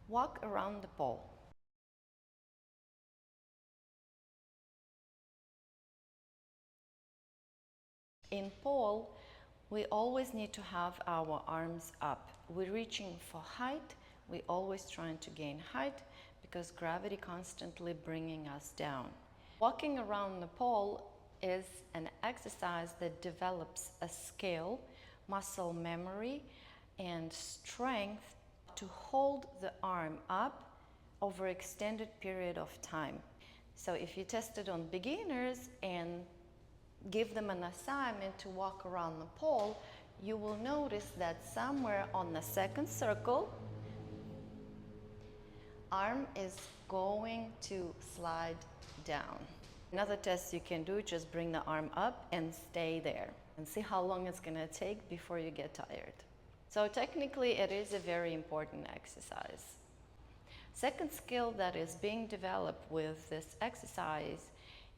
Walk around the pole. In pole, we always need to have our arms up. We're reaching for height. We're always trying to gain height because gravity constantly bringing us down. Walking around the pole is an exercise that develops a skill, muscle memory, and strength to hold the arm up over extended period of time. So if you test it on beginners and give them an assignment to walk around the pole, you will notice that somewhere on the second circle, arm is going to slide down. Another test you can do, just bring the arm up and stay there and see how long it's going to take before you get tired. So technically it is a very important exercise. Second skill that is being developed with this exercise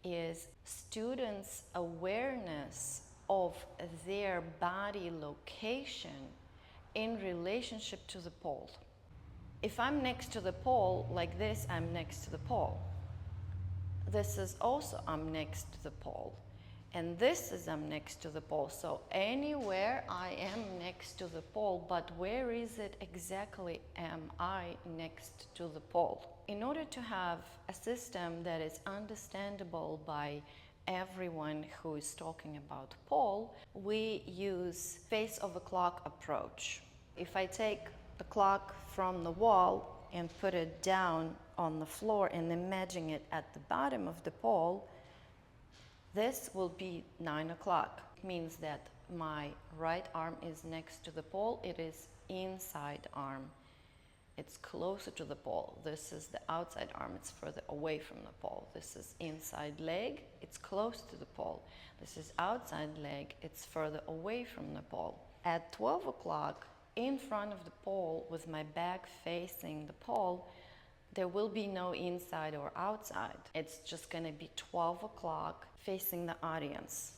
is students' awareness of their body location in relationship to the pole. If I'm next to the pole like this, I'm next to the pole. This is also I'm next to the pole. And this is I'm next to the pole. So anywhere I am next to the pole, but where is it exactly am I next to the pole? In order to have a system that is understandable by everyone who is talking about pole, we use face of a clock approach. If I take the clock from the wall and put it down on the floor and imagine it at the bottom of the pole, this will be 9 o'clock. It means that my right arm is next to the pole. It is inside arm. It's closer to the pole. This is the outside arm. It's further away from the pole. This is inside leg. It's close to the pole. This is outside leg. It's further away from the pole. At 12 o'clock, in front of the pole, with my back facing the pole, there will be no inside or outside. It's just going to be 12 o'clock facing the audience.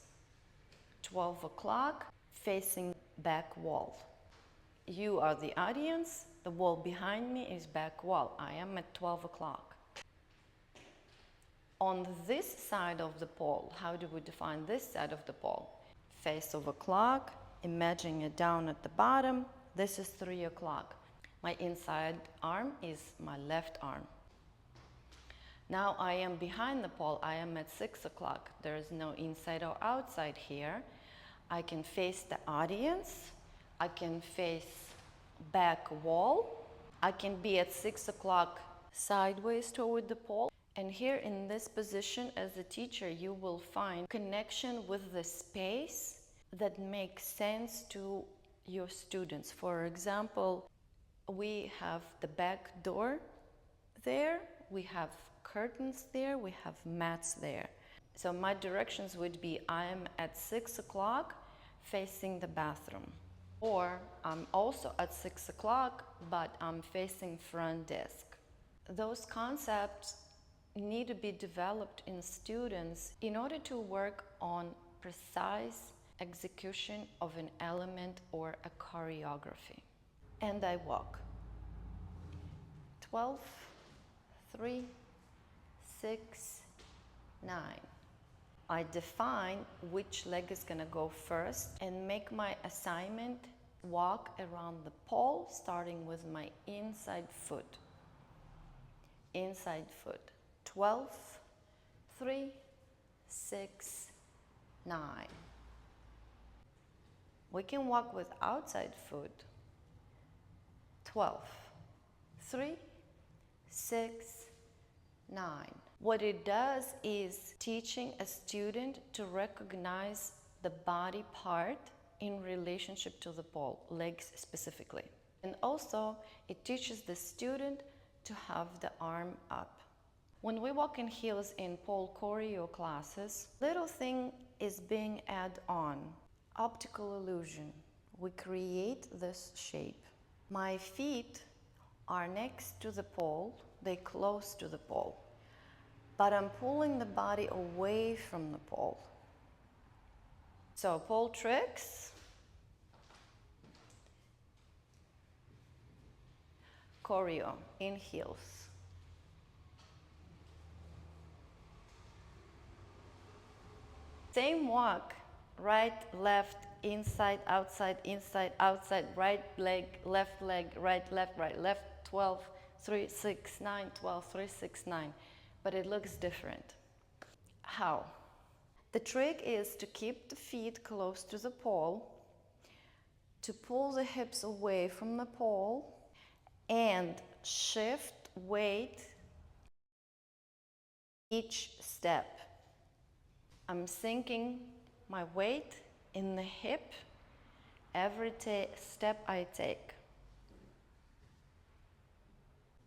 12 o'clock facing back wall. You are the audience. The wall behind me is back wall. I am at 12 o'clock. On this side of the pole, how do we define this side of the pole? Face of a clock, imagine it down at the bottom. This is 3 o'clock. My inside arm is my left arm. Now I am behind the pole. I am at 6 o'clock. There is no inside or outside here. I can face the audience. I can face back wall. I can be at 6 o'clock sideways toward the pole. And here in this position as a teacher, you will find connection with the space that makes sense to your students. For example, we have the back door there, we have curtains there, we have mats there. So my directions would be I am at 6 o'clock facing the bathroom. Or I'm also at 6 o'clock, but I'm facing front desk. Those concepts need to be developed in students in order to work on precise execution of an element or a choreography. And I walk. 12, 3, 6, 9. I define which leg is going to go first and make my assignment walk around the pole starting with my inside foot. Inside foot. 12, 3, 6, 9. We can walk with outside foot. 12, 3, 6, 9. What it does is teaching a student to recognize the body part in relationship to the pole, legs specifically. And also, it teaches the student to have the arm up. When we walk in heels in pole choreo classes, little thing is being added on. Optical illusion. We create this shape. My feet are next to the pole, they close to the pole. But I'm pulling the body away from the pole. So pole tricks. choreo in heels. Same walk, right, left, inside, outside, right leg, right, left, 12, 3, 6, 9, 12, 3, 6, 9. But it looks different. How? The trick is to keep the feet close to the pole, to pull the hips away from the pole, and shift weight each step. I'm sinking my weight in the hip every step I take.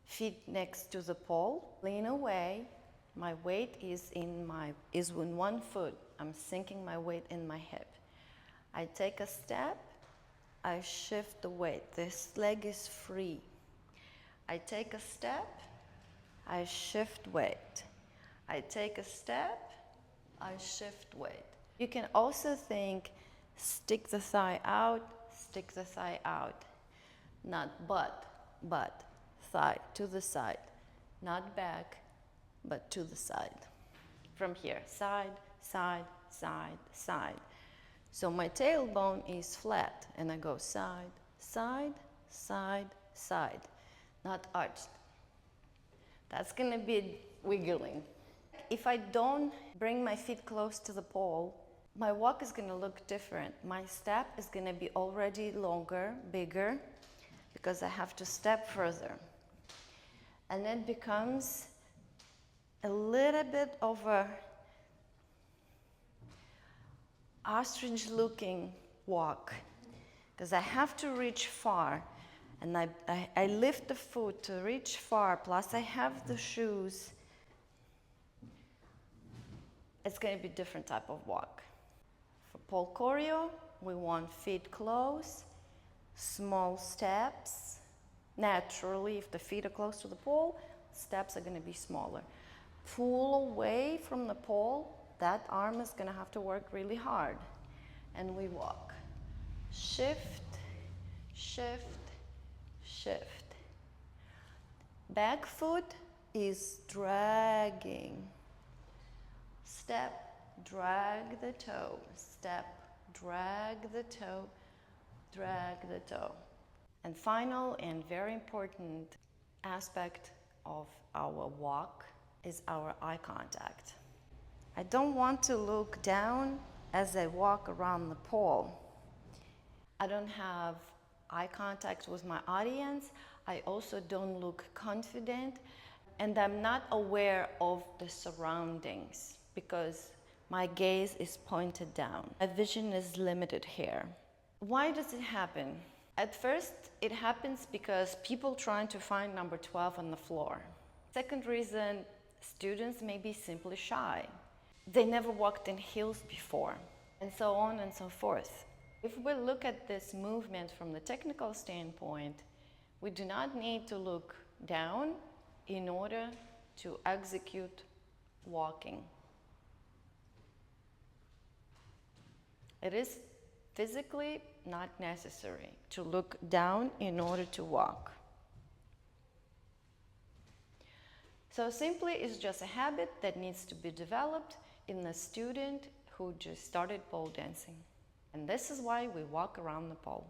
Feet next to the pole, lean away. My weight is in one foot. I'm sinking my weight in my hip. I take a step, I shift the weight. This leg is free. I take a step, I shift weight. I take a step, I shift weight. You can also think, stick the thigh out, stick the thigh out. Not butt, thigh to the side. Not back, but to the side. From here, side, side, side, side. So my tailbone is flat and I go side, side, side, side. Not arched. That's gonna be wiggling. If I don't bring my feet close to the pole, my walk is gonna look different. My step is gonna be already longer, bigger, because I have to step further. And it becomes a little bit of a ostrich-looking walk, because I have to reach far. And I lift the foot to reach far, plus I have the shoes. It's going to be a different type of walk. For pole choreo, we want feet close, small steps. Naturally, if the feet are close to the pole, steps are going to be smaller. Pull away from the pole, that arm is going to have to work really hard. And we walk. Shift, shift, shift. Back foot is dragging. Step, drag the toe. Step, drag the toe, drag the toe. And final and very important aspect of our walk is our eye contact. I don't want to look down as I walk around the pole. I don't have eye contact with my audience. I also don't look confident, and I'm not aware of the surroundings because my gaze is pointed down. My vision is limited here. Why does it happen? At first, it happens because people trying to find number 12 on the floor. Second reason, students may be simply shy. They never walked in heels before, and so on and so forth. If we look at this movement from the technical standpoint, we do not need to look down in order to execute walking. It is physically not necessary to look down in order to walk. So simply, it's just a habit that needs to be developed in a student who just started pole dancing. And this is why we walk around the pole.